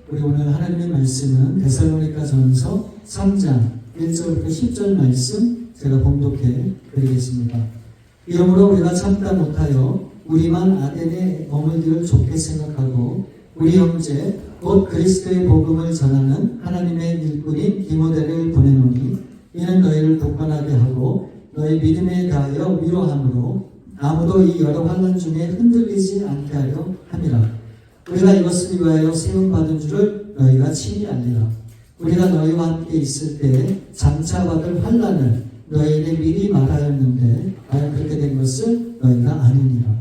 우리 오늘 하나님의 말씀은 데살로니가전서 3장 1절부터 10절 말씀 제가 봉독해 드리겠습니다. 이러므로 우리가 참다 못하여 우리만 아덴에 머물기를 좋게 생각하고 우리 형제 곧 그리스도의 복음을 전하는 하나님의 일꾼인 디모데를 보내노니 이는 너희를 굳건하게 하고 너희 믿음에 대하여 위로함으로 아무도 이 여러 환난 중에 흔들리지 않게 하려 함이라. 우리가 이것을 위하여 세움받은 줄을 너희가 친히 알리라. 우리가 너희와 함께 있을 때 장차 받을 환난을 너희에게 미리 말하였는데 과연 그렇게 된 것을 너희가 아느니라.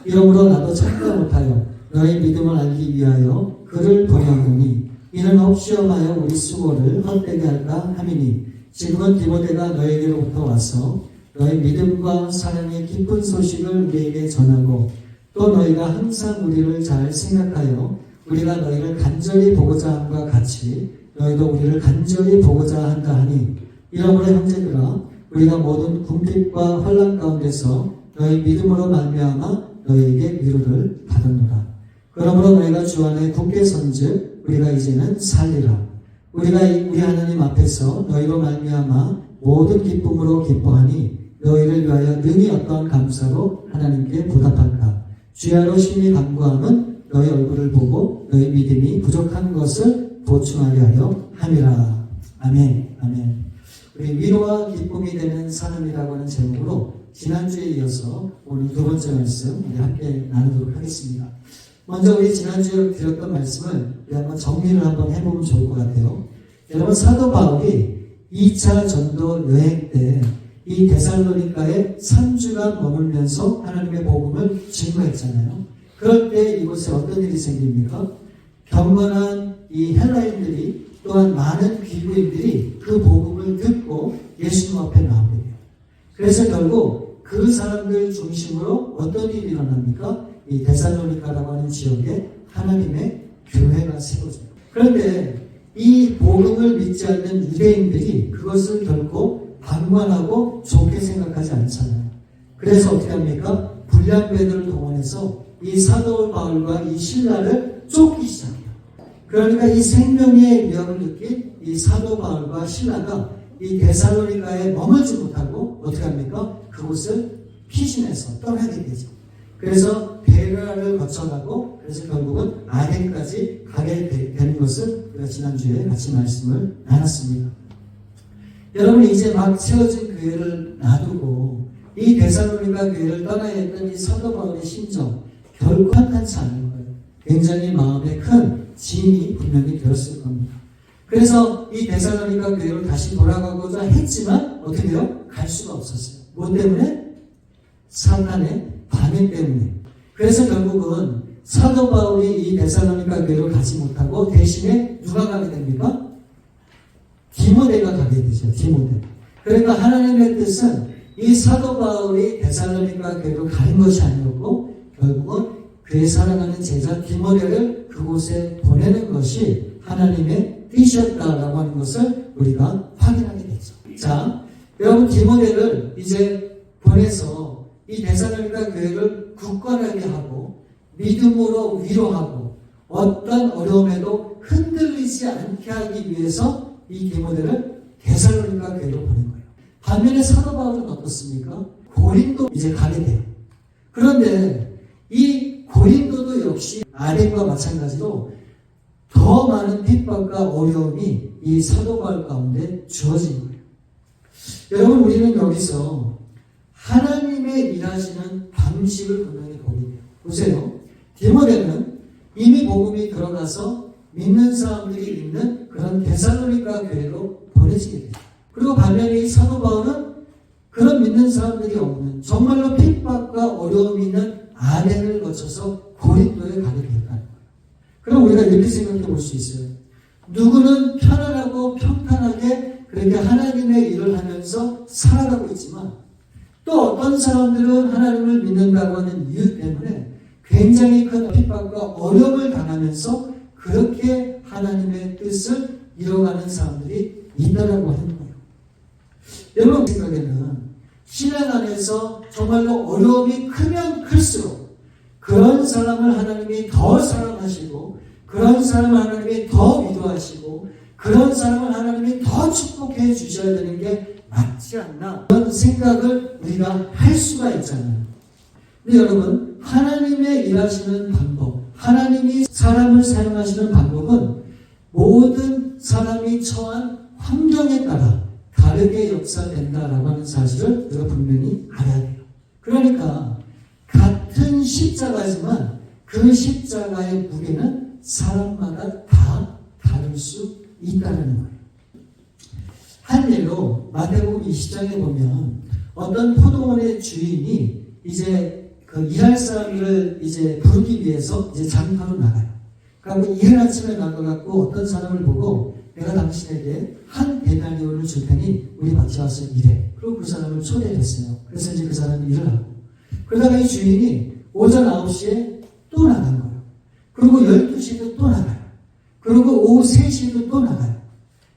이러므로 나도 참다 못하여 너희 믿음을 알기 위하여 그를 보내오니 이는 혹시험하여 우리 수고를 헛되게 할까 함이니 지금은 디모데가 너희에게로부터 와서 너희 믿음과 사랑의 기쁜 소식을 우리에게 전하고 또 너희가 항상 우리를 잘 생각하여 우리가 너희를 간절히 보고자 함과 같이 너희도 우리를 간절히 보고자 한다 하니 이러므로 형제들아 우리가 모든 궁핍과 환난 가운데서 너희 믿음으로 말미암아 너희에게 위로를 받았노라. 그러므로 너희가 주 안에 굳게 선즉 우리가 이제는 살리라. 우리가 우리 하나님 앞에서 너희로 말미암아 모든 기쁨으로 기뻐하니 너희를 위하여 능히 어떠한 감사로 하나님께 보답할까. 주야로 심히 간구함은 너희 얼굴을 보고 너희 믿음이 부족한 것을 보충하려 하여 함이라. 아멘. 아멘. 우리 위로와 기쁨이 되는 삶이라고 하는 제목으로 지난주에 이어서 오늘 두 번째 말씀 우리 함께 나누도록 하겠습니다. 먼저 우리 지난주에 드렸던 말씀을 우리 한번 정리를 한번 해보면 좋을 것 같아요. 여러분 사도 바울이 2차 전도 여행 때 이 데살로니가에 3주간 머물면서 하나님의 복음을 증거했잖아요. 그럴 때 이곳에 어떤 일이 생깁니까? 경건한 이 헬라인들이 또한 많은 귀부인들이 그 복음을 듣고 예수님 앞에 나옵니다. 그래서 결국 그 사람들 중심으로 어떤 일이 일어납니까? 이 데살로니가라고 하는 지역에 하나님의 교회가 세워져요. 그런데 이 복음을 믿지 않는 유대인들이 그것을 결코 방관하고 좋게 생각하지 않잖아요. 그래서 어떻게 합니까? 불량배들을 동원해서 이 사도 바울과 이 신라를 쫓기 시작해요. 그러니까 이 생명의 위협을 느낀 이 사도 바울과 신라가 이 데살로니가에 머물지 못하고 어떻게 합니까? 그곳을 피신해서 떠나게 되죠. 그래서 베르아를 거쳐가고 그래서 결국은 아덴까지 가게 되는 것을 우리가 지난주에 같이 말씀을 나눴습니다. 여러분 이제 막 세워진 교회를 놔두고 이 데살로니가 교회를 떠나야 했던 이 사도 바울의 심정 결코 한탄치 않은 거예요. 굉장히 마음에 큰 짐이 분명히 들었을 겁니다. 그래서 이 데살로니가 교회로 다시 돌아가고자 했지만 어떻게 돼요? 갈 수가 없었어요. 뭐 때문에? 사탄의 반응 때문에. 그래서 결국은 사도 바울이 이 데살로니가 교회로 가지 못하고 대신에 누가 가게 됩니까? 디모데가 가게 되죠. 디모데. 그러니까 하나님의 뜻은 이 사도 바울이 데살로니가 교회로 가는 것이 아니었고 결국은 그의 사랑하는 제자 디모데를 그곳에 보내는 것이 하나님의 뜻이었다라고 하는 것을 우리가 확인하게 되죠. 자, 여러분 디모데를 이제 보내서 이 데살로니가 교회를 굳건하게 하고 믿음으로 위로하고 어떤 어려움에도 흔들리지 않게 하기 위해서 이 디모데를 데살로니가 교회로 보낸 거예요. 반면에 사도 바울은 어떻습니까? 고린도 이제 가게 돼요. 그런데 이 고린도도 역시 아덴과 마찬가지로 더 많은 핍박과 어려움이 이 사도 바울 가운데 주어진 거예요. 여러분 우리는 여기서 하나님의 일하시는 방식을 분명히 보게 돼요. 보세요. 디모데는 이미 복음이 들어가서 믿는 사람들이 있는 그런 데살로니가 교회로 보내지게 돼요. 그리고 반면에 이 사도 바울은 그런 믿는 사람들이 없는 정말로 핍박과 어려움이 있는 아덴을 거쳐서 고린도에 가게 됐다는 거예요. 그럼 우리가 이렇게 생각해 볼 수 있어요. 누구는 편안하고 평탄하게 그렇게 하나님의 일을 하면서 살아가고 있지만 또 어떤 사람들은 하나님을 믿는다고 하는 이유 때문에 굉장히 큰 핍박과 어려움을 당하면서 그렇게 하나님의 뜻을 이뤄가는 사람들이 있다라고 하는 거예요. 여러분 생각에는 신앙 안에서 정말로 어려움이 크면 클수록 그런 사람을 하나님이 더 사랑하시고 그런 사람을 하나님이 하나님이 더 위로하시고 그런 사람을 하나님이 더 축복해 주셔야 되는 게 맞지 않나, 그런 생각을 우리가 할 수가 있잖아요. 근데 여러분, 하나님의 일하시는 방법, 하나님이 사람을 사용하시는 방법은 모든 사람이 처한 환경에 따라 다르게 역사된다라고 하는 사실을 우리가 분명히 알아야 돼요. 그러니까 같은 십자가지만 그 십자가의 무게는 사람마다 다 다를 수 있다는 거예요. 한 예로 마태복음 20장에 보면 어떤 포도원의 주인이 이제 그 일할 사람을 이제 부르기 위해서 이제 장터로 나가요. 그러니까 이른 아침에 나가갖고 어떤 사람을 보고 내가 당신에게 한 데나리온을 줄 테니 우리 밭에 와서 일해. 그리고 그 사람을 초대했어요. 그래서 이제 그 사람이 일을 하고, 그러다가 이 주인이 오전 9시에 또 나간 거예요. 그리고 12시에도 또 나가요. 그리고 오후 3시에도 또 나가요.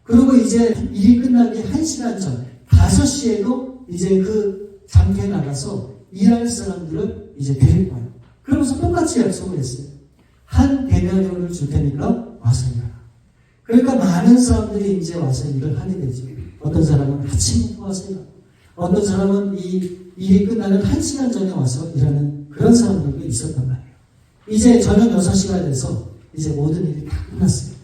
그리고 이제 일이 끝나기 1시간 전 5시에도 이제 그 장터에 나가서 일할 사람들을 이제 데리고 와요. 그러면서 똑같이 약속을 했어요. 한 데나리온을 줄 테니까 와서 일하라. 그러니까 많은 사람들이 이제 와서 일을 하게 되죠. 어떤 사람은 아침부터 와서 일하고, 어떤 사람은 이 일이 끝나는 1시간 전에 와서 일하는 그런 사람들도 있었단 말이에요. 이제 저녁 6시가 돼서 이제 모든 일이 다 끝났어요.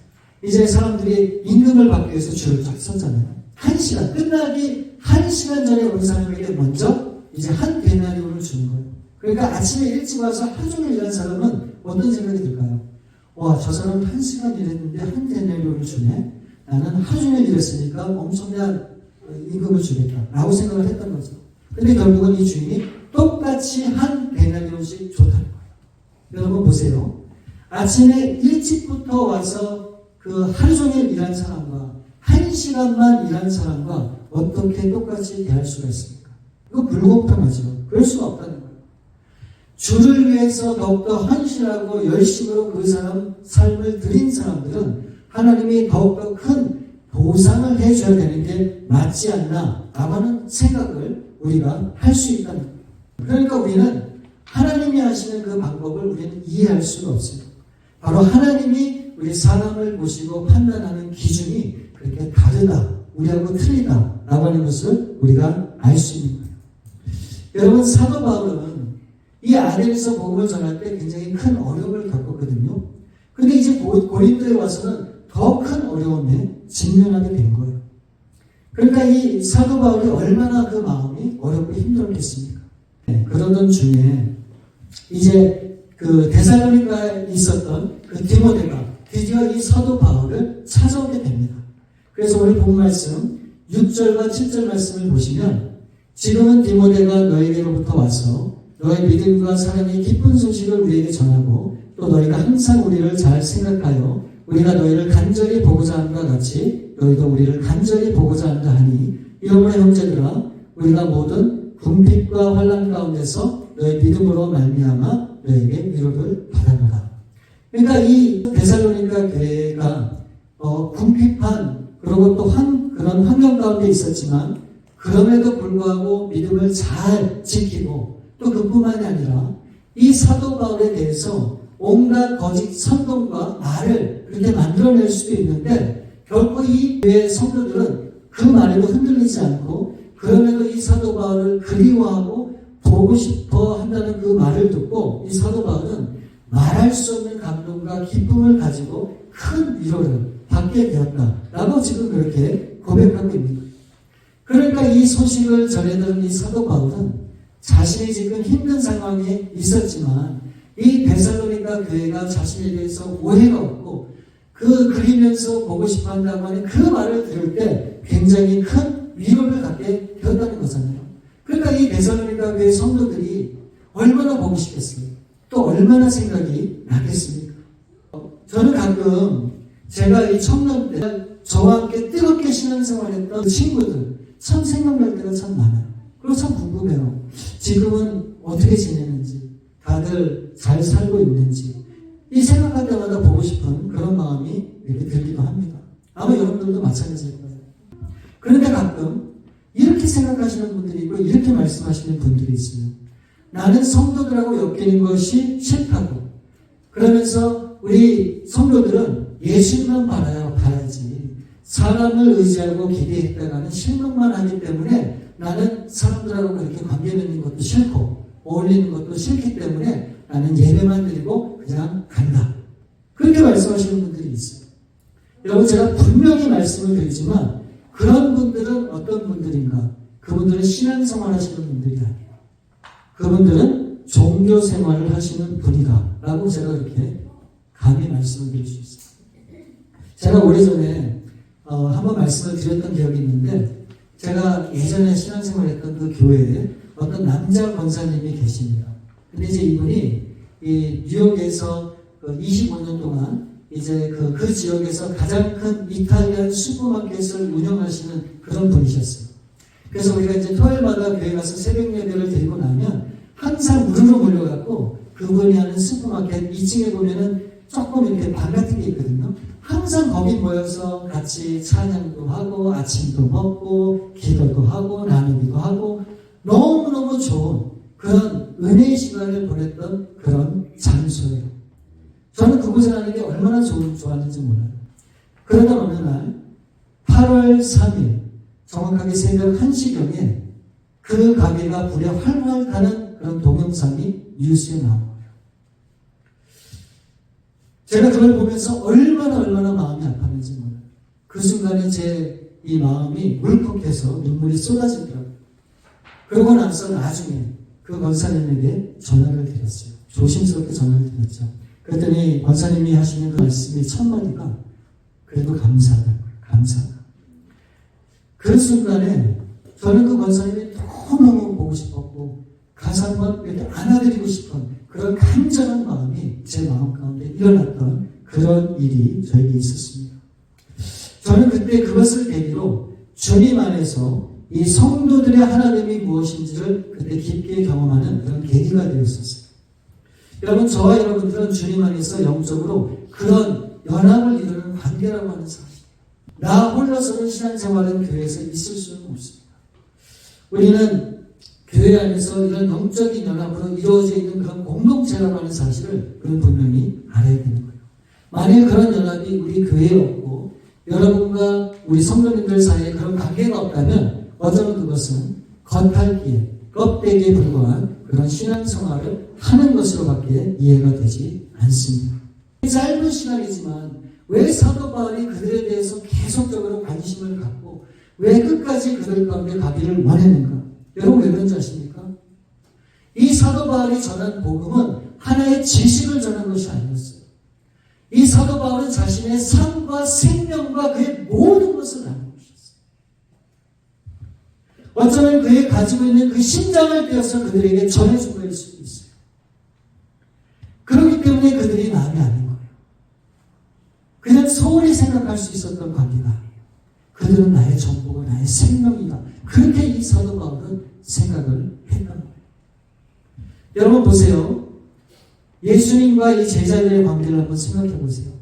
이제 사람들이 임금을 받기 위해서 줄을 쫙 섰잖아요. 1시간, 끝나기 1시간 전에 온 사람에게 먼저 이제 한 데나리온을 주는 거예요. 그러니까 아침에 일찍 와서 하루 종일 일한 사람은 어떤 생각이 들까요? 와, 저 사람은 1시간 일했는데 한 데나리온을 주네? 나는 하루 종일 일했으니까 엄청난 임금을 주겠다 라고 생각을 했던 거죠. 근데 결국은 이 주인이 똑같이 한 데나리온씩 줬다는 거예요. 여러분 보세요. 아침에 일찍부터 와서 그 하루 종일 일한 사람과 1시간만 일한 사람과 어떻게 똑같이 대할 수가 있습니까? 이거 불공평하죠. 그럴 수가 없다는 거예요. 주를 위해서 더욱더 헌신하고 열심으로 그 사람 삶을 드린 사람들은 하나님이 더욱더 큰 보상을 해줘야 되는 게 맞지 않나 라고 하는 생각을 우리가 할 수 있다는 거예요. 그러니까 우리는 하나님이 하시는 그 방법을 우리는 이해할 수가 없어요. 바로 하나님이 우리 사람을 보시고 판단하는 기준이 그렇게 다르다, 우리하고 틀리다 라고 하는 것을 우리가 알 수 있는 거예요. 여러분, 사도 바울은 이 아덴에서 복음을 전할 때 굉장히 큰 어려움을 겪었거든요. 그런데 이제 고린도에 와서는 더 큰 어려움에 직면하게 된 거예요. 그러니까 이 사도 바울이 얼마나 그 마음이 어렵고 힘들었겠습니까? 네, 그러던 중에 이제 그 데살로니가에 있었던 그 디모데가 드디어 이 사도 바울을 찾아오게 됩니다. 그래서 오늘 본 말씀 6절과 7절 말씀을 보시면, 지금은 디모데가 너희에게로부터 와서 너의 믿음과 사랑의 기쁜 소식을 우리에게 전하고 또 너희가 항상 우리를 잘 생각하여 우리가 너희를 간절히 보고자 함과 같이 너희도 우리를 간절히 보고자 한다 하니, 이러므로 형제들아, 우리가 모든 궁핍과 환난 가운데서 너의 믿음으로 말미암아 너에게 위로를 받아노라. 그러니까 이 데살로니가 교회가 궁핍한, 그리고 또 그런 환경 가운데 있었지만 그럼에도 불구하고 믿음을 잘 지키고, 또 그뿐만이 아니라 이 사도 바울에 대해서 온갖 거짓 선동과 말을 그렇게 만들어낼 수도 있는데, 결코 이 교회 성도들은 그 말에도 흔들리지 않고, 그럼에도 이 사도 바울을 그리워하고 보고 싶어 한다는 그 말을 듣고 이 사도 바울은 말할 수 없는 감동과 기쁨을 가지고 큰 위로를 받게 되었다라고 지금 그렇게 고백하고 있는 거예요. 그러니까 이 소식을 전해들은 이 사도 바울은 자신이 지금 힘든 상황에 있었지만 이 데살로니가 교회가 자신에 대해서 오해가 없고 그 그리면서 보고 싶어 한다고 하는 그 말을 들을 때 굉장히 큰 위로를 갖게 되었다는 거잖아요. 그러니까 이 데살로니가 교회 성도들이 얼마나 보고 싶겠어요? 또 얼마나 생각이 나겠습니까? 저는 가끔 제가 이 청년 때 저와 함께 뜨겁게 신앙생활했던 친구들 참 생각날 때가 참 많아요. 그리고 참 궁금해요. 지금은 어떻게 지내는지, 다들 잘 살고 있는지, 이 생각할 때마다 보고 싶은 그런 마음이 이렇게 들기도 합니다. 아마 여러분들도 마찬가지일 거예요. 그런데 가끔 이렇게 생각하시는 분들이 있고 이렇게 말씀하시는 분들이 있어요. 나는 성도들하고 엮이는 것이 싫다고. 그러면서 우리 성도들은 예수님만 봐야지. 사람을 의지하고 기대했다가는 실망만 하기 때문에 나는 사람들하고 그렇게 관계 맺는 것도 싫고 어울리는 것도 싫기 때문에 나는 예배만 드리고 그냥 간다. 그렇게 말씀하시는 분들이 있어요. 여러분, 제가 분명히 말씀을 드리지만 그런 분들은 어떤 분들인가? 그분들은 신앙생활 하시는 분들이 아니에요. 그분들은 종교생활을 하시는 분이다 라고 제가 그렇게 감히 말씀을 드릴 수 있어요. 제가 오래전에 한번 말씀을 드렸던 기억이 있는데, 제가 예전에 신앙생활 했던 그 교회에 어떤 남자 권사님이 계십니다. 근데 이제 이분이 이 뉴욕에서 25년 동안 이제 그 지역에서 가장 큰 이탈리안 슈퍼마켓을 운영하시는 그런 분이셨어요. 그래서 우리가 이제 토요일마다 교회 가서 새벽 예배를 드리고 나면 항상 무릎을 몰려갖고 그분이 하는 슈퍼마켓 2층에 보면은 조금 이렇게 방 같은 게 있거든요. 항상 거기 모여서 같이 찬양도 하고 아침도 먹고 기도도 하고 나누기도 하고 너무너무 좋은 그런 은혜의 시간을 보냈던 그런 장소예요. 저는 그곳에 가는 게 얼마나 좋았는지 몰라요. 그러던 어느 날 8월 3일 정확하게 새벽 1시경에 그 가게가 불에 활활 타는 그런 동영상이 뉴스에 나와요. 제가 그걸 보면서 얼마나 마음이 아팠는지 몰라요. 그 순간에 제 이 마음이 울컥해서 눈물이 쏟아지더라고요. 그러고 나서 나중에 그 권사님에게 전화를 드렸어요. 조심스럽게 전화를 드렸죠. 그랬더니 권사님이 하시는 그 말씀이 첫 마디가 그래도 감사하다. 그 순간에 저는 그 권사님이 너무너무 보고 싶었고 가서 한번 이렇게 안아드리고 싶은 그런 간절한 마음이 제 마음 가운데 일어났던 그런 일이 저에게 있었습니다. 저는 그때 그것을 계기로 주님 안에서 이 성도들의 하나님이 무엇인지를 그때 깊게 경험하는 그런 계기가 되었었어요. 여러분, 저와 여러분들은 주님 안에서 영적으로 그런 연합을 이루는 관계라고 하는 사실. 나 홀로서는 신앙생활은 교회에서 있을 수는 없습니다. 우리는 교회 안에서 이런 영적인 연합으로 이루어져 있는 그런 공동체라고 하는 사실을 우리는 분명히 알아야 되는 거예요. 만약 그런 연합이 우리 교회에 없고 여러분과 우리 성도님들 사이에 그런 관계가 없다면 어쩌면 그것은 겉핥기에 껍데기에 불과한 그런 신앙생활을 하는 것으로밖에 이해가 되지 않습니다. 짧은 시간이지만 왜 사도 바울이 그들에 대해서 계속적으로 관심을 갖고 왜 끝까지 그들 가운데 가기를 원했는가? 여러분, 왜 그런지 아십니까? 이 사도 바울이 전한 복음은 하나의 지식을 전한 것이 아니었어요. 이 사도 바울은 자신의 삶과 생명과 그의 모든 것을 나눈 것이었어요. 어쩌면 그의 가지고 있는 그 심장을 떼어서 그들에게 전해준 것일 수도 있어요. 그렇기 때문에 그들이 마음이 아닌 거예요. 그냥 소홀히 생각할 수 있었던 관계가 아니에요. 그들은 나의 전부가 나의 생명이다. 그렇게 이 사도 바울은 생각을 했던 거예요. 여러분 보세요. 예수님과 이 제자들의 관계를 한번 생각해 보세요.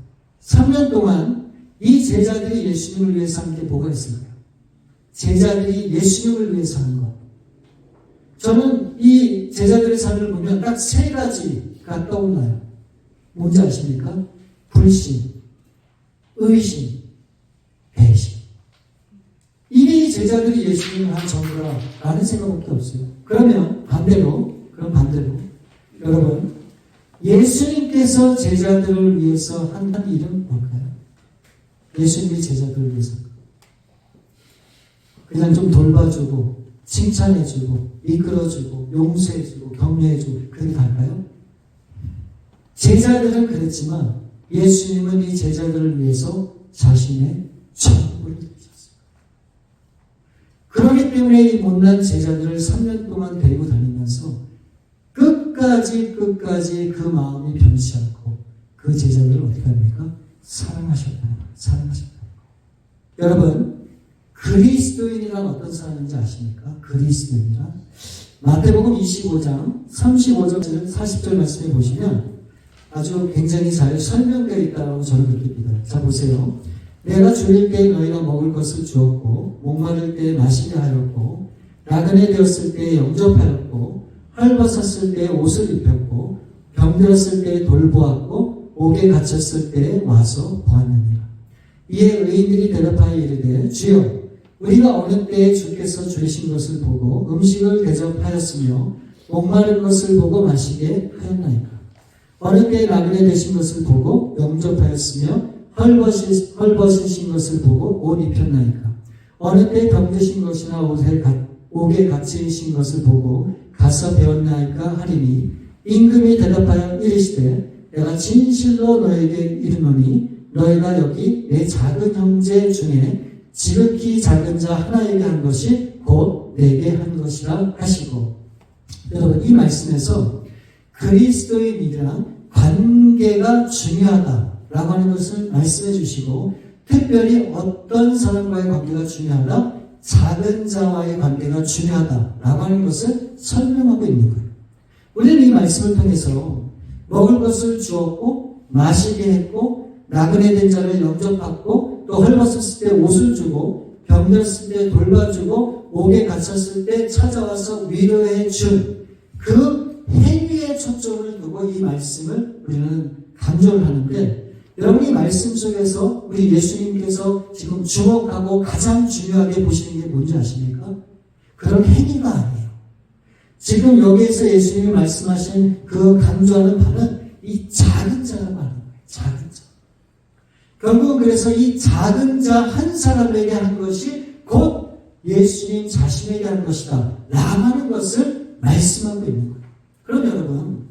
3년 동안 이 제자들이 예수님을 위해서 한 게 뭐가 있을까요? 제자들이 예수님을 위해서 하는 것. 저는 이 제자들의 삶을 보면 딱 3가지가 떠올라요. 뭔지 아십니까? 불신, 의심, 배신. 이게 이 제자들이 예수님을 한 전부라는 생각밖에 없어요. 그럼 반대로 여러분, 예수님께서 제자들을 위해서 한 일은 뭘까요? 예수님이 제자들을 위해서 그냥 좀 돌봐주고 칭찬해주고 이끌어주고 용서해주고 격려해주고 그렇게 갈까요? 제자들은 그랬지만 예수님은 이 제자들을 위해서 자신의 전부를 드리셨어요. 그렇기 때문에 이 못난 제자들을 3년 동안 데리고 다니면서 끝까지 그 마음이 변치 않고 그 제자들을 어떻게 합니까? 사랑하셨다는 거예요. 여러분, 그리스도인이란 어떤 사람인지 아십니까? 그리스도인이란 마태복음 25장 35절 40절 말씀해 보시면 아주 굉장히 잘 설명되어 있다고 저는 그렇게 믿어요. 자, 보세요. 내가 졸릴 때 너희가 먹을 것을 주었고 목마를 때 마시게 하였고 나그네 되었을 때 영접하였고 헐벗었을 때 옷을 입혔고 병들었을 때 돌보았고 옥에 갇혔을 때 와서 보았느니라. 이에 의인들이 대답하여 이르되 주여 우리가 어느 때에 주께서 주신 것을 보고 음식을 대접하였으며 목마른 것을 보고 마시게 하였나이까. 어느 때에 나그네 되신 것을 보고 영접하였으며 헐벗으신 것을 보고 옷 입혔나이까. 어느 때에 병드신 것이나 옥에 갇히신 것을 보고 가서 배웠나이까 하리니 임금이 대답하여 이르시되 내가 진실로 너에게 이르노니 너희가 여기 내 작은 형제 중에 지극히 작은 자 하나에게 한 것이 곧 내게 한 것이라 하시고, 여러분 이 말씀에서 그리스도인이랑 관계가 중요하다라고 하는 것을 말씀해 주시고, 특별히 어떤 사람과의 관계가 중요하다? 작은 자와의 관계가 중요하다라고 하는 것을 설명하고 있는 거예요. 우리는 이 말씀을 통해서 먹을 것을 주었고 마시게 했고 나그네 된 자를 영접받고 또 헐벗었을 때 옷을 주고 병들었을 때 돌봐주고 옥에 갇혔을 때 찾아와서 위로해 준 그 행위에 초점을 두고 이 말씀을 우리는 강조를 하는데, 여러분 이 말씀 속에서 우리 예수님께서 지금 주목하고 가장 중요하게 보시는 게 뭔지 아십니까? 그런 행위가 아니에요. 지금 여기에서 예수님이 말씀하신 그 강조하는 바는 이 작은 자라고 하는 거예요. 작은 자. 결국은 그래서 이 작은 자 한 사람에게 한 것이 곧 예수님 자신에게 한 것이다 라고 하는 것을 말씀하고 있는 거예요. 그럼 여러분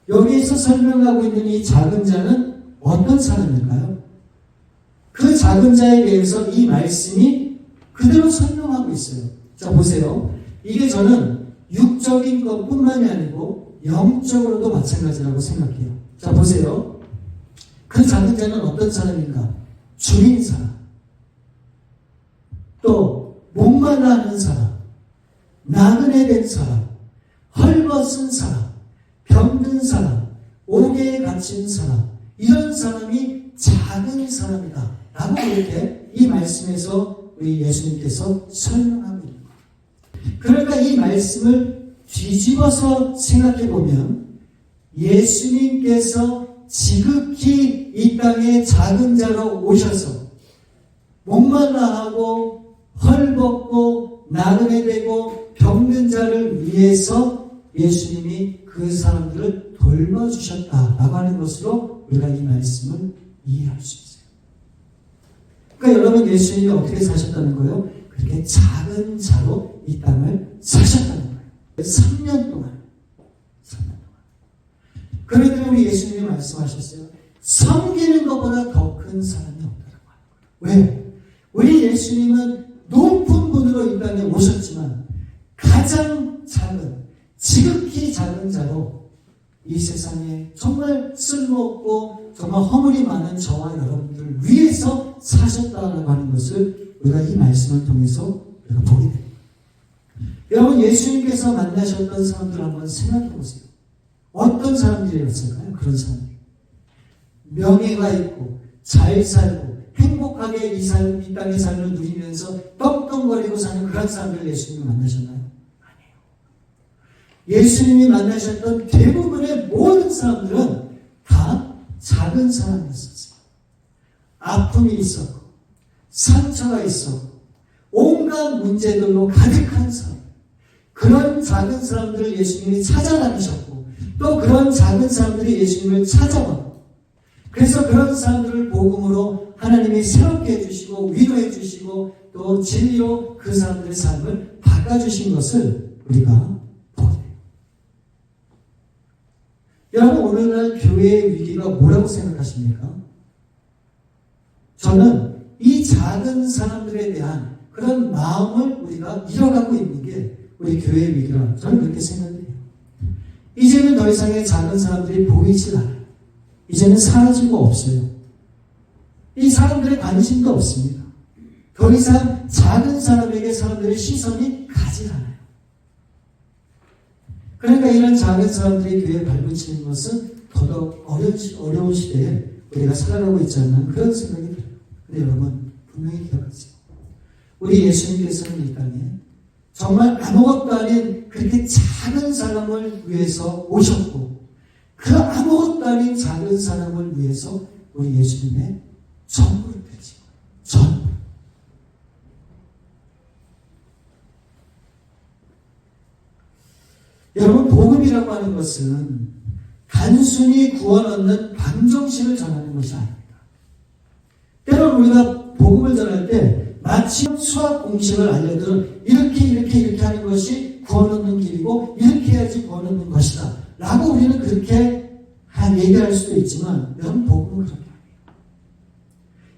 여기에서 설명하고 있는 이 작은 자는 어떤 사람일까요? 그 작은 자에 대해서 이 말씀이 그대로 설명하고 있어요. 자 보세요. 이게 저는 육적인 것뿐만이 아니고 영적으로도 마찬가지라고 생각해요. 자 보세요. 그 작은 자는 어떤 사람인가? 주인 사람, 또 목말라 하는 사람, 나그네 된 사람, 헐벗은 사람, 병든 사람, 옥에 갇힌 사람, 이런 사람이 작은 사람이다 라고 이렇게 이 말씀에서 우리 예수님께서 설명하고 있는 거예요. 그러니까 이 말씀을 뒤집어서 생각해 보면 예수님께서 지극히 이 땅에 작은 자로 오셔서 목말라하고 헐벗고 나그네 되고 병든 자를 위해서 예수님이 그 사람들을 돌봐주셨다라고 하는 것으로 우리가 이 말씀을 이해할 수 있어요. 그러니까 여러분 예수님이 어떻게 사셨다는 거예요? 그렇게 작은 자로 이 땅을 사셨다는 거예요. 3년 동안. 그런데 우리 예수님이 말씀하셨어요. 섬기는 것보다 더 큰 사람이 없다고 하는 거예요. 왜? 우리 예수님은 높은 분으로 이 땅에 오셨지만 가장 작은, 지극히 작은 자로 이 세상에 정말 쓸모없고 정말 허물이 많은 저와 여러분들 위해서 사셨다라고 하는 것을 우리가 이 말씀을 통해서 우리가 보게 됩니다. 여러분 예수님께서 만나셨던 사람들 한번 생각해 보세요. 어떤 사람들이었을까요? 그런 사람들. 명예가 있고 잘 살고 행복하게 이 땅의 삶을 누리면서 떵떵거리고 사는 그런 사람들 예수님이 만나셨나요? 아니에요. 예수님이 만나셨던 대부분의 모든 사람들은 다 작은 사람이었어요. 아픔이 있었고 상처가 있었고 온갖 문제들로 가득한 사람, 그런 작은 사람들을 예수님이 찾아다니셨고 또 그런 작은 사람들이 예수님을 찾아왔고, 그래서 그런 사람들을 복음으로 하나님이 새롭게 해주시고 위로해 주시고 또 진리로 그 사람들의 삶을 바꿔주신 것을 우리가 보게 돼요. 여러분 오늘날 교회의 위기가 뭐라고 생각하십니까? 저는 이 작은 사람들에 대한 그런 마음을 우리가 잃어가고 있는 게 우리 교회의 위기라 저는 그렇게 생각해요. 이제는 더 이상의 작은 사람들이 보이질 않아요. 이제는 사라지고 없어요. 이 사람들의 관심도 없습니다. 더 이상 작은 사람에게 사람들의 시선이 가지 않아요. 그러니까 이런 작은 사람들이 교회에 발붙이는 것은 더더욱 어려운 시대에 우리가 살아가고 있지 않나 그런 생각이 들어요. 근데 여러분 분명히 기억하세요. 우리 예수님께서는 이 땅에 정말 아무것도 아닌 그렇게 작은 사람을 위해서 오셨고 그 아무것도 아닌 작은 사람을 위해서 우리 예수님의 전부를 드리죠. 전부. 여러분, 복음이라고 하는 것은 단순히 구원 얻는 방정식을 전하는 것이 아닙니다. 때로는 우리가 복음을 전할 때 마치 수학 공식을 알려들은 이렇게 하는 것이 구원 얻는 길이고 이렇게 해야지 구원 얻는 것이다 라고 우리는 그렇게 얘기할 수도 있지만, 여러분, 복음은 그렇게 아니에요.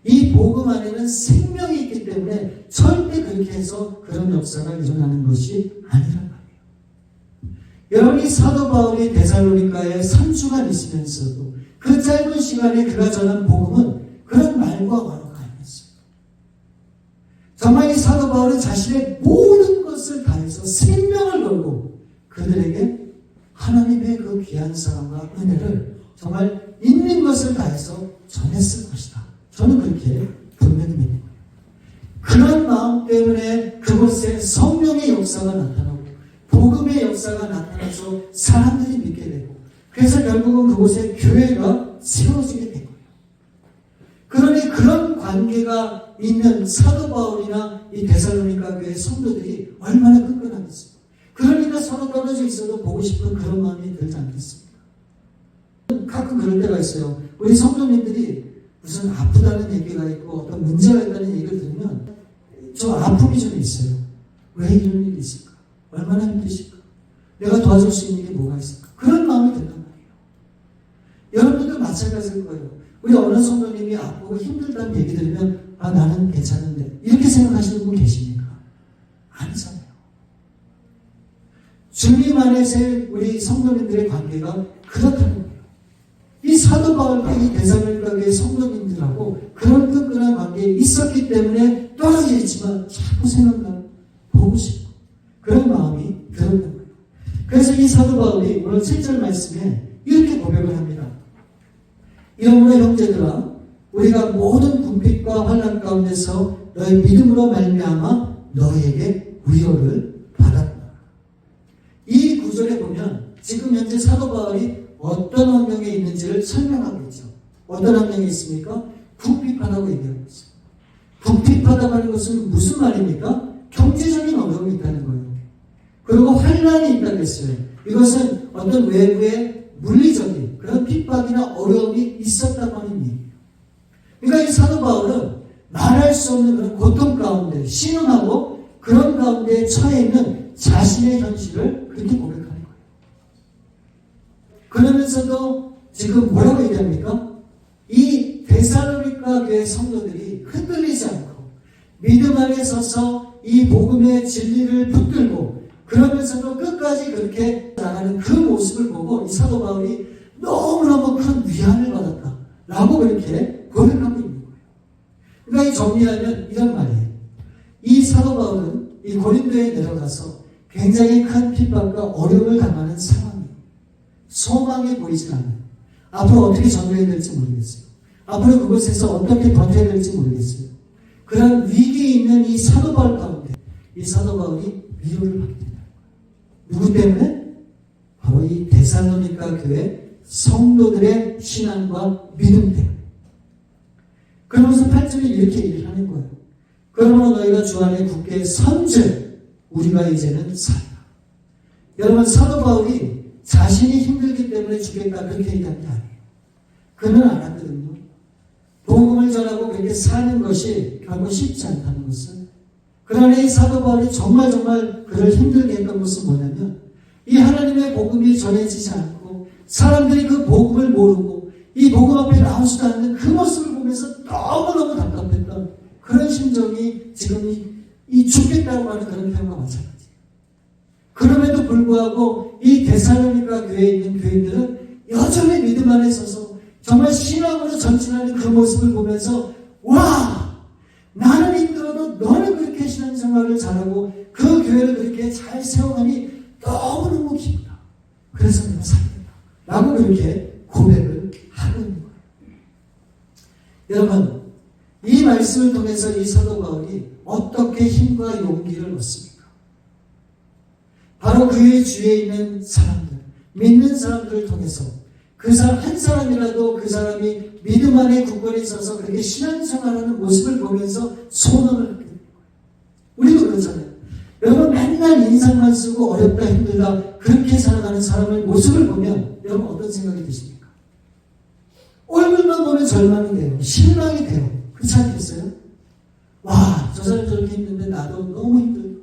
이 복음 안에는 생명이 있기 때문에 절대 그렇게 해서 그런 역사가 일어나는 것이 아니란 말이에요. 여러분이 사도 바울이 데살로니가에 3주간 있으면서도 그 짧은 시간에 그가 전한 복음은 그런 말과 완화가 아니었어요. 정말 이 사도 바울은 자신의 모든 것을 다해서 생명을 걸고 그들에게 하나님의 그 귀한 사랑과 은혜를 정말 있는 것을 다해서 전했을 것이다. 저는 그렇게 분명히 믿습니다. 그런 마음 때문에 그곳에 성령의 역사가 나타나고 복음의 역사가 나타나서 사람들이 믿게 되고, 그래서 결국은 그곳에 교회가 세워지게 된 거예요. 그러니 그런 관계가 있는 사도 바울이나 이 데살로니가 교회 성도들이 얼마나 끈끈하겠어요. 그러니까 서로 떨어져 있어도 보고 싶은 그런 마음이 들지 않겠습니까? 가끔 그럴 때가 있어요. 우리 성도님들이 무슨 아프다는 얘기가 있고 어떤 문제가 있다는 얘기를 들으면 저 아픔이 좀 있어요. 왜 이런 일이 있을까? 얼마나 힘드실까? 내가 도와줄 수 있는 게 뭐가 있을까? 그런 마음이 든단 말이에요. 여러분들도 마찬가지일 거예요. 우리 어느 성도님이 아프고 힘들다는 얘기 들으면 나는 괜찮은데 이렇게 생각하시는 분 계십니까? 아니잖아요. 주님 안에서의 우리 성도님들의 관계가 그렇다는 거예요. 이 사도 바울과 이 데살로니가 교회 성도님들하고 그런 끈끈한 관계에 있었기 때문에 떨어져 있지만 자꾸 생각나고 보고 싶고 그런 마음이 들었던 거예요. 그래서 이 사도 바울이 오늘 7절 말씀에 이렇게 고백을 합니다. 이러므로 형제들아, 우리가 모든 궁핍과 환난 가운데서 너의 믿음으로 말미암아 너에게 위로를 받았다. 이 구절에 보면 지금 현재 사도 바울이 어떤 환경에 있는지를 설명하고 있죠. 어떤 환경에 있습니까? 궁핍하다고 얘기하고 있어요. 궁핍하다고 하는 것은 무슨 말입니까? 경제적인 어려움이 있다는 거예요. 그리고 환난이 있다고 했어요. 이것은 어떤 외부의 물리적인 그런 핍박이나 어려움이 있었다고 하는 얘기예요. 그러니까 이 사도 바울은 말할 수 없는 그런 고통 가운데 신음하고 그런 가운데 처해 있는 자신의 현실을 그렇게 고백하는 거예요. 그러면서도 지금 뭐라고 얘기합니까? 이 데살로니가 교회 성도들이 흔들리지 않고 믿음 안에 서서 이 복음의 진리를 붙들고 그러면서도 끝까지 그렇게 나가는 그 모습을 보고 이 사도 바울이 너무너무 큰 위안을 받았다 라고 그렇게 고백하고 있는 거예요. 그러니까 이 정리하면 이런 말이에요. 이 사도 바울은 이 고린도에 내려가서 굉장히 큰 핍박과 어려움을 당하는 상황이에요. 소망이 보이지 않아요. 앞으로 어떻게 전도해야 될지 모르겠어요. 앞으로 그곳에서 어떻게 버텨야 될지 모르겠어요. 그런 위기에 있는 이 사도 바울 가운데 이 사도 바울이 위로를 받게 된다. 누구 때문에? 바로 이 데살로니가 교회 성도들의 신앙과 믿음 때문에. 그러면서 8절에 이렇게 얘기를 하는 거예요. 그러므로 너희가 주 안에 굳게 선즉 우리가 이제는 살라. 여러분, 사도 바울이 자신이 힘들기 때문에 죽겠다 그렇게 얘기한 게 아니에요. 그는 알았거든요. 복음을 전하고 그렇게 사는 것이 결코 쉽지 않다는 것은. 그러나 이 사도 바울이 정말 그를 힘들게 했던 것은 뭐냐면 이 하나님의 복음이 전해지지 않고 사람들이 그 복음을 모르고 이 복음 앞에 나오지도 않는 그 모습을 보면서 너무너무 답답했던 그런 심정이 지금 이 죽겠다고 하는 그런 표현과 마찬가지예요. 그럼에도 불구하고 이 데살로니가 교회에 있는 교인들은 여전히 믿음 안에 서서 정말 신앙으로 전진하는 그 모습을 보면서 와! 나는 힘들어도 너는 그렇게 신앙생활을 잘하고 그 교회를 그렇게 잘 세워가니 너무너무 기쁘다. 그래서 내가 살겠다. 라고 그렇게 고백을 하고 있는 거예요. 여러분, 이 말씀을 통해서 이 사도 바울이 어떻게 힘과 용기를 얻습니까? 바로 그의 주위에 있는 사람들, 믿는 사람들을 통해서 그 사람 한 사람이라도 그 사람이 믿음 안에 굳건히 있어서 그렇게 신앙생활하는 모습을 보면서 소망을 갖게 됩니다. 우리도 그렇잖아요. 여러분 맨날 인상만 쓰고 어렵다 힘들다 그렇게 살아가는 사람의 모습을 보면 여러분 어떤 생각이 드십니까? 얼굴만 보면 절망이 돼요. 실망이 돼요. 그렇지 않겠어요? 와, 저 사람 저렇게 힘든데 나도 너무 힘들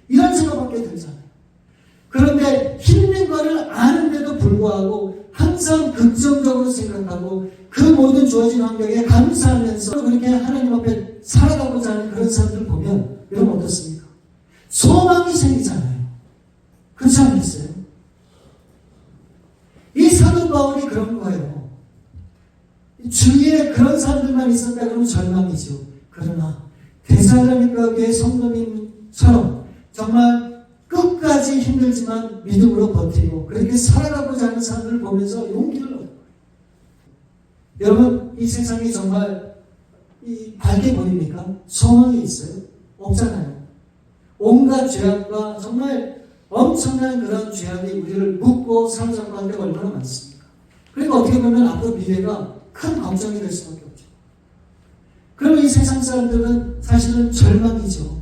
이런 생각밖에 들잖아요. 그런데 힘든 거를 아는데도 불구하고 항상 긍정적으로 생각하고 그 모든 주어진 환경에 감사하면서 그렇게 하나님 앞에 살아가고자 하는 그런 사람들 보면 여러분 어떻습니까? 소망이 생기잖아요. 그렇지 않겠어요? 이 사도 바울이 그런 거예요. 주위에 그런 사람들만 있었다 그러면 절망이죠. 그러나 데살로니가 교회 성도님처럼 정말 끝까지 힘들지만 믿음으로 버티고 그렇게 살아가고자 하는 사람들을 보면서 용기를 얻어요. 여러분 이 세상이 정말 밝게 보입니까? 소망이 있어요? 없잖아요. 온갖 죄악과 정말 엄청난 그런 죄악이 우리를 묶고 사로잡고 하는 데 얼마나 많습니까? 그러니까 어떻게 보면 앞으로 미래가 큰 걱정이 될 수밖에 없죠. 그럼 이 세상 사람들은 사실은 절망이죠.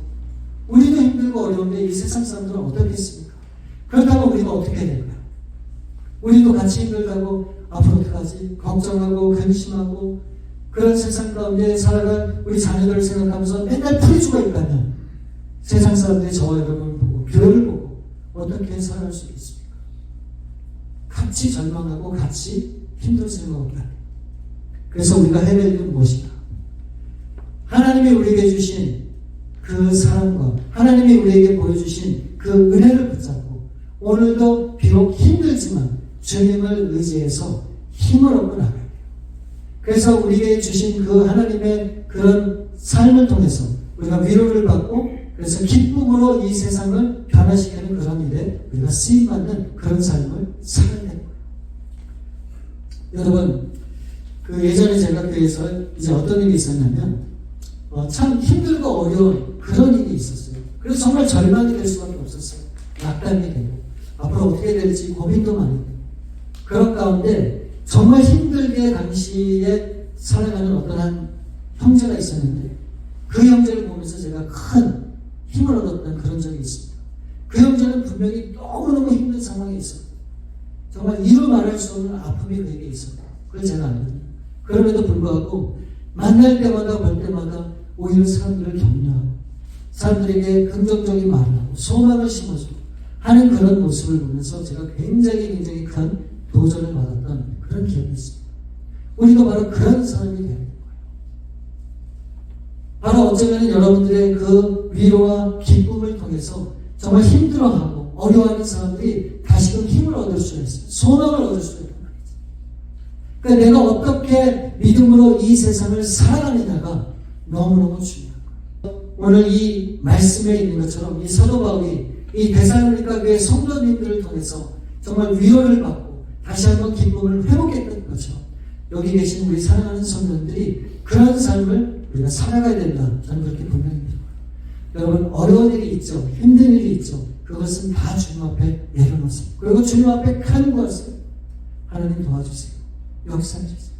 우리도 힘들고 어려운데 이 세상 사람들은 어떻겠습니까? 그렇다면 우리가 어떻게 해야 될까요? 우리도 같이 힘들다고 앞으로 어떡하지? 걱정하고 근심하고 그런 세상 가운데 살아갈 우리 자녀들을 생각하면서 맨날 풀이주가 있다면 세상 사람들이 저와 여러분을 보고 교회를 보고 어떻게 살아갈 수 있겠습니까? 같이 절망하고 같이 힘들 생각 없다. 그래서 우리가 해야 될 일은 무엇인가? 하나님이 우리에게 주신 그 사랑과 하나님이 우리에게 보여주신 그 은혜를 붙잡고 오늘도 비록 힘들지만 주님을 의지해서 힘을 얻고 나가야 돼요. 그래서 우리에게 주신 그 하나님의 그런 삶을 통해서 우리가 위로를 받고 그래서 기쁨으로 이 세상을 변화시키는 그런 일에 우리가 쓰임받는 그런 삶을 살아야 되는 거예요. 여러분 그 예전에 제가 교회에서 이제 어떤 일이 있었냐면 참 힘들고 어려운 그런 일이 있었어요. 그래서 정말 절망이 될 수밖에 없었어요. 낙담이 되고 앞으로 어떻게 될지 고민도 많이 되고 그런 가운데 정말 힘들게 당시에 살아가는 어떤 한 형제가 있었는데 그 형제를 보면서 제가 큰 힘을 얻었던 그런 적이 있습니다. 그 형제는 분명히 너무너무 힘든 상황에 있었고 정말 이루 말할 수 없는 아픔이 그에게 있었다. 그걸 제가 알거든요. 그럼에도 불구하고 만날 때마다 볼 때마다 오히려 사람들을 격려하고 사람들에게 긍정적인 말을 하고 소망을 심어주고 하는 그런 모습을 보면서 제가 굉장히 큰 도전을 받았던 그런 기억이 있습니다. 우리도 바로 그런 사람이 되는 거예요. 바로 어쩌면 여러분들의 그 위로와 기쁨을 통해서 정말 힘들어하고 어려워하는 사람들이 다시금 힘을 얻을 수 있어요. 소망을 얻을 수 있는 거예요. 그러니까 내가 어떻게 믿음으로 이 세상을 살아가느냐가 너무너무 중요한 거예요. 오늘 이 말씀에 있는 것처럼 이 사도 바울이 이 데살로니가 교회 성도님들을 통해서 정말 위로를 받고 다시 한번 기쁨을 회복했던 것처럼 여기 계신 우리 사랑하는 성도들이 그런 삶을 우리가 살아가야 된다. 저는 그렇게 분명히 믿어요. 여러분 어려운 일이 있죠. 힘든 일이 있죠. 그것은 다 주님 앞에 내려놓으세요. 그리고 주님 앞에 간구하세요. 하나님 도와주세요. 역사해주세요.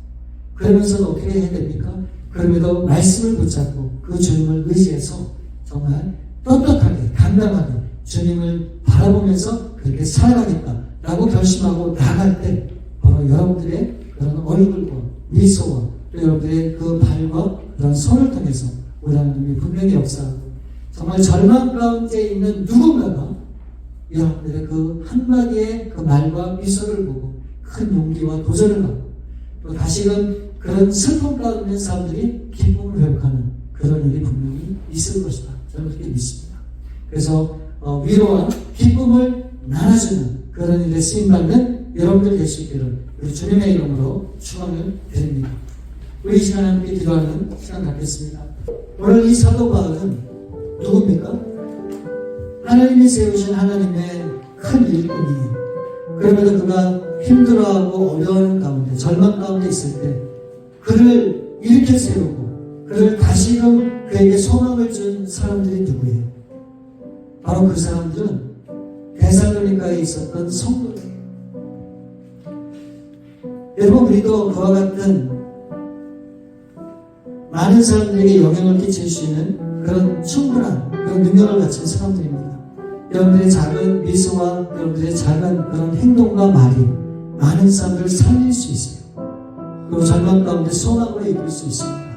그러면서 어떻게 해야 됩니까? 그럼에도 말씀을 붙잡고 그 주님을 의지해서 정말 떳떳하게 당당하게 주님을 바라보면서 그렇게 살아가겠다라고 결심하고 나갈 때 바로 여러분들의 그런 얼굴과 미소와 또 여러분들의 그 발과 그런 손을 통해서 우리 하나님이 분명히 역사하고 정말 절망 가운데 있는 누군가가 여러분들의 그 한마디의 그 말과 미소를 보고 큰 용기와 도전을 받고 또 다시금 그런 슬픔 가운데 있는 사람들이 기쁨을 회복하는 그런 일이 분명히 있을 것이다. 저는 그렇게 믿습니다. 그래서 위로와 기쁨을 나눠주는 그런 일에 쓰임받는 여러분들 될 수 있기를 우리 주님의 이름으로 축원을 드립니다. 우리 이 시간 함께 기도하는 시간 갖겠습니다. 오늘 이 사도 바울은 누굽니까? 하나님이 세우신 하나님의 큰 일꾼이에요. 그러면서 그가 힘들어하고 어려운 가운데 절망 가운데 있을 때 그를 일으켜 세우고 그를 다시금 그에게 소망을 준 사람들이 누구예요? 바로 그 사람들은 데살로니가에 있었던 성도들이에요. 여러분, 우리도 그와 같은 많은 사람들에게 영향을 끼칠 수 있는 그런 충분한 그런 능력을 가진 사람들입니다. 여러분들의 작은 미소와 여러분들의 작은 그런 행동과 말이 많은 사람들을 살릴 수 있어요. 그리고 절망 가운데 소망으로 이끌 수 있습니다.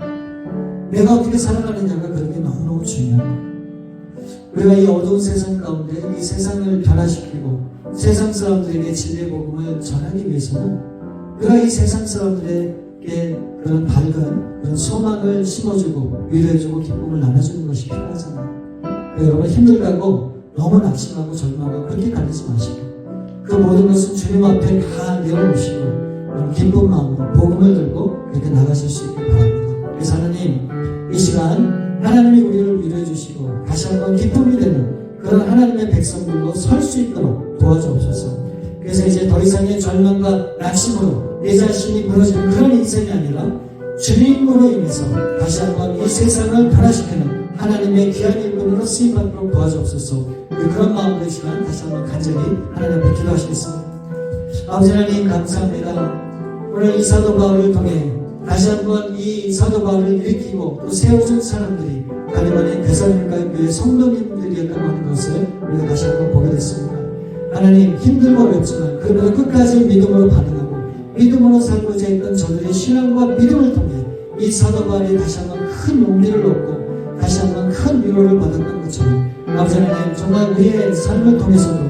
내가 어떻게 살아가느냐가 그런 게 너무너무 중요한 거예요. 우리가 이 어두운 세상 가운데 이 세상을 변화시키고 세상 사람들에게 진리의 복음을 전하기 위해서는 우리가 이 세상 사람들에게 그런 밝은 그런 소망을 심어주고 위로해주고 기쁨을 나눠주는 것이 필요하잖아요. 여러분, 힘들다고 너무 낙심하고 절망하고 그렇게 가리지 마시고 그 모든 것은 주님 앞에 다 내어놓으시고 기쁜 마음으로 복음을 들고 그렇게 나가실 수 있길 바랍니다. 그래서 하나님, 이 시간 하나님이 우리를 위로해 주시고 다시 한번 기쁨이 되는 그런 하나님의 백성들로 설 수 있도록 도와주옵소서. 그래서 이제 더 이상의 절망과 낙심으로 내 자신이 무너지는 그런 인생이 아니라 주님으로 인해서 다시 한번 이 세상을 변화시키는 하나님의 귀한 일꾼으로 쓰임받도록 도와주옵소서. 그런 마음으로 이 시간 다시 한번 간절히 하나님 앞에 기도하시겠습니다. 아버지 하나님, 감사합니다. 오늘 이 사도 바울을 통해 다시 한번 이 사도 바울을 일으키고 또 세워준 사람들이 가리바니 데살로니가 교회 성도님들이었다고 하는 것을 우리가 다시 한번 보게 됐습니다. 하나님, 힘들고 어렵지만 그러나 끝까지 믿음으로 반응하고 믿음으로 살고자 했던 저들의 신앙과 믿음을 통해 이 사도 바울이 다시 한번 큰 용기를 얻고 다시 한번 큰 위로를 받았던 것처럼 아버지 하나님, 정말 우리의 삶을 통해서도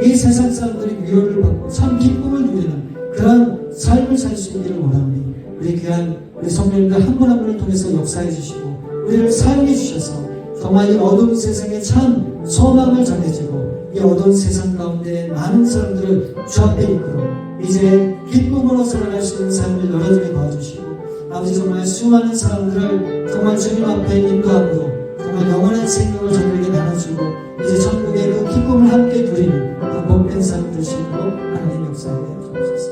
이 세상 사람들이 위로를 받고 참 기쁨을 누리는 그런 삶을 살 수 있기를 원합니다. 우리 귀한 우리 성도님들 한 분 한 분을 통해서 역사해 주시고 우리를 사용해 주셔서 정말 이 어두운 세상에 참 소망을 전해주고 이 어두운 세상 가운데 많은 사람들을 주 앞에 이끌어 이제 기쁨으로 살아갈 수 있는 삶을 열어주게 도와주시고 아버지, 정말 수많은 사람들을 정말 주님 앞에 인도함으로 정말 영원한 생명을 저들에게 나눠주고 이제 천국의 그 기쁨을 함께 누리는 그 복된 삶을 되시도록 하나님 역사에 주옵소서.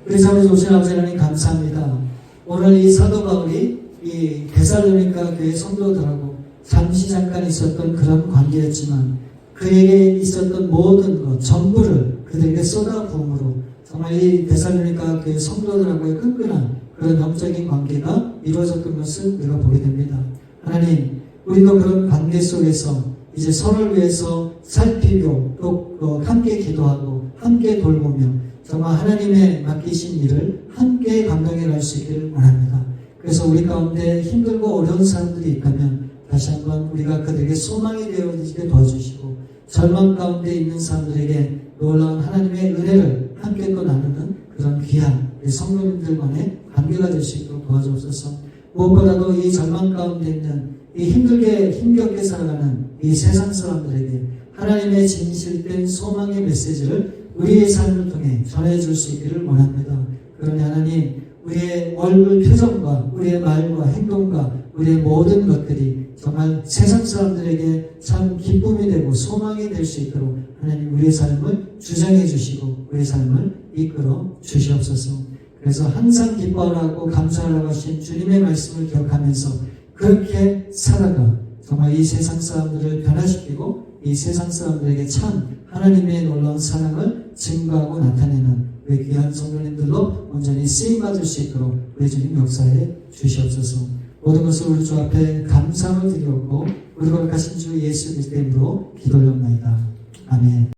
우리 삶에 오신 아버지 하나님, 감사합니다. 오늘 이 사도 바울이 이 데살로니가 교회 성도들하고 잠깐 있었던 그런 관계였지만 그에게 있었던 모든 것 전부를 그들에게 쏟아부음으로 정말 이 데살로니가 교회 성도들하고의 끈끈한 그런 영적인 관계가 이루어졌던 것을 우리가 보게 됩니다. 하나님, 우리도 그런 관계 속에서 이제 서로를 위해서 살피고 또 함께 기도하고 함께 돌보며 정말 하나님의 맡기신 일을 함께 감당해 갈 수 있기를 원합니다. 그래서 우리 가운데 힘들고 어려운 사람들이 있다면 다시 한번 우리가 그들에게 소망이 되어지게 도와주시고 절망 가운데 있는 사람들에게 놀라운 하나님의 은혜를 함께 또 나누는 그런 귀한 성도님들만의 관계가 될 수 있도록 도와주옵소서. 무엇보다도 이 절망 가운데 있는 이 힘겹게 살아가는 이 세상 사람들에게 하나님의 진실된 소망의 메시지를 우리의 삶을 통해 전해줄 수 있기를 원합니다. 그러니 하나님, 우리의 얼굴 표정과 우리의 말과 행동과 우리의 모든 것들이 정말 세상 사람들에게 참 기쁨이 되고 소망이 될 수 있도록 하나님, 우리의 삶을 주장해 주시고 우리의 삶을 이끌어 주시옵소서. 그래서 항상 기뻐하라고 감사하라고 하신 주님의 말씀을 기억하면서 그렇게 살아가 정말 이 세상 사람들을 변화시키고 이 세상 사람들에게 참 하나님의 놀라운 사랑을 증거하고 나타내는 우리 귀한 성도님들로 온전히 쓰임받을 수 있도록 우리 주님 역사해 주시옵소서. 모든 것을 우리 주 앞에 감사함을 드리옵고 우리 거룩하신 주 예수 그리스도의 이름으로 기도하옵나이다. 아멘.